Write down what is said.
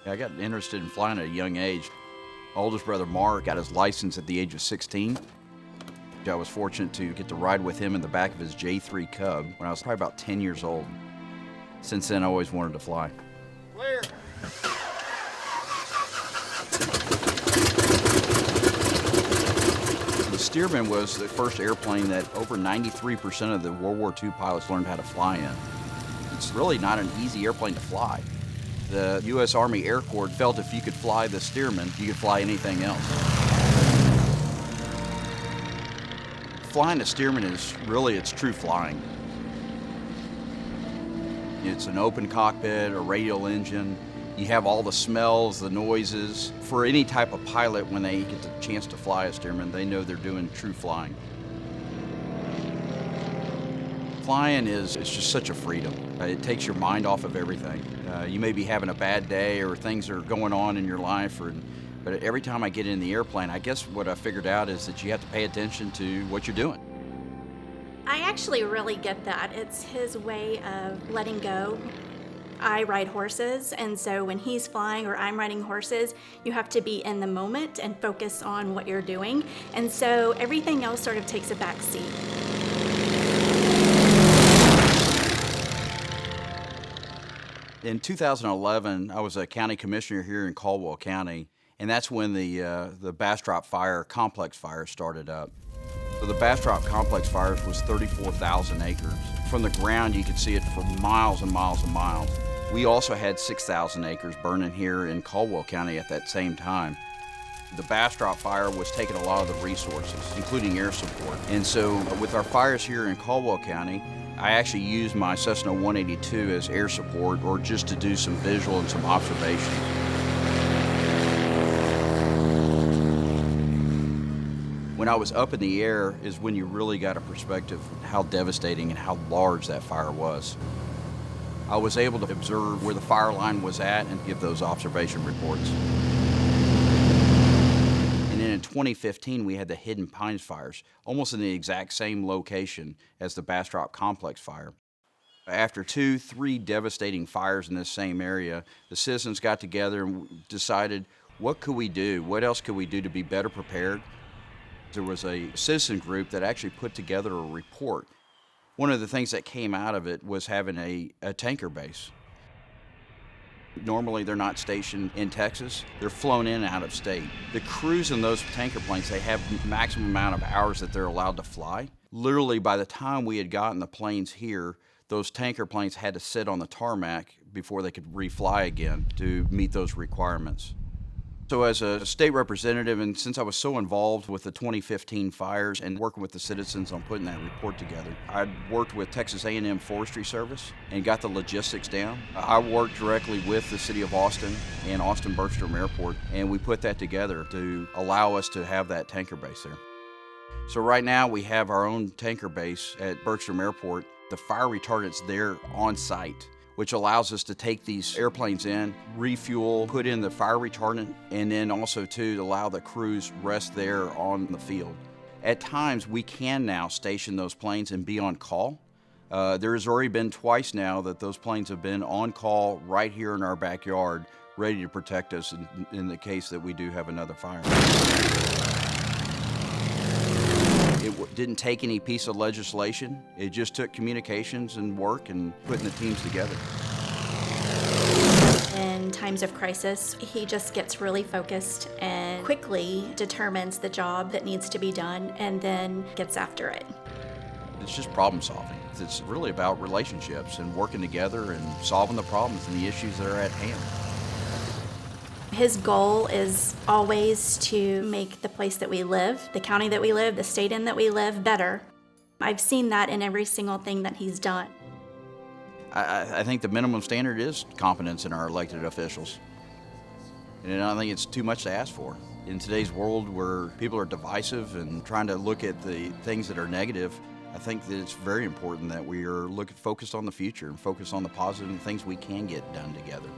I got interested in flying at a young age. My oldest brother Mark got his license at the age of 16. I was fortunate to get to ride with him in the back of his J3 Cub when I was probably about 10 years old. Since then, I always wanted to fly. Clear. The Stearman was the first airplane that over 93% of the World War II pilots learned how to fly in. It's really not an easy airplane to fly. The U.S. Army Air Corps felt if you could fly the Stearman, you could fly anything else. Flying a Stearman is really, it's true flying. It's an open cockpit, a radial engine. You have all the smells, the noises. For any type of pilot, when they get the chance to fly a Stearman, they know they're doing true flying. Flying is just such a freedom. It takes your mind off of everything. You may be having a bad day or things are going on in your life, but every time I get in the airplane, I guess what I figured out is that you have to pay attention to what you're doing. I actually really get that. It's his way of letting go. I ride horses, and so when he's flying or I'm riding horses, you have to be in the moment and focus on what you're doing. And so everything else sort of takes a back seat. In 2011, I was a county commissioner here in Caldwell County, and that's when the Bastrop Fire complex fire started up. So the Bastrop complex fires was 34,000 acres. From the ground, you could see it for miles and miles and miles. We also had 6,000 acres burning here in Caldwell County at that same time. The Bastrop fire was taking a lot of the resources, including air support. And so with our fires here in Caldwell County, I actually used my Cessna 182 as air support or just to do some visual and some observations. When I was up in the air is when you really got a perspective of how devastating and how large that fire was. I was able to observe where the fire line was at and give those observation reports. And then in 2015, we had the Hidden Pines fires, almost in the exact same location as the Bastrop complex fire. After 2-3 devastating fires in this same area, the citizens got together and decided, what could we do? What else could we do to be better prepared? There was a citizen group that actually put together a report. One of the things that came out of it was having a tanker base. Normally they're not stationed in Texas, they're flown in out of state. The crews in those tanker planes, they have maximum amount of hours that they're allowed to fly. Literally by the time we had gotten the planes here, those tanker planes had to sit on the tarmac before they could refly again to meet those requirements. So as a state representative, and since I was so involved with the 2015 fires and working with the citizens on putting that report together, I worked with Texas A&M Forestry Service and got the logistics down. I worked directly with the city of Austin and Austin Bergstrom Airport, and we put that together to allow us to have that tanker base there. So right now we have our own tanker base at Bergstrom Airport. The fire retardant's there on site, which allows us to take these airplanes in, refuel, put in the fire retardant, and then also to allow the crews rest there on the field. At times, we can now station those planes and be on call. There has already been twice now that those planes have been on call right here in our backyard, ready to protect us in the case that we do have another fire. It didn't take any piece of legislation. It just took communications and work and putting the teams together. In times of crisis, he just gets really focused and quickly determines the job that needs to be done and then gets after it. It's just problem solving. It's really about relationships and working together and solving the problems and the issues that are at hand. His goal is always to make the place that we live, the county that we live, the state in that we live better. I've seen that in every single thing that he's done. I think the minimum standard is competence in our elected officials. And I don't think it's too much to ask for. In today's world where people are divisive and trying to look at the things that are negative, I think that it's very important that we are focused on the future and focused on the positive things we can get done together.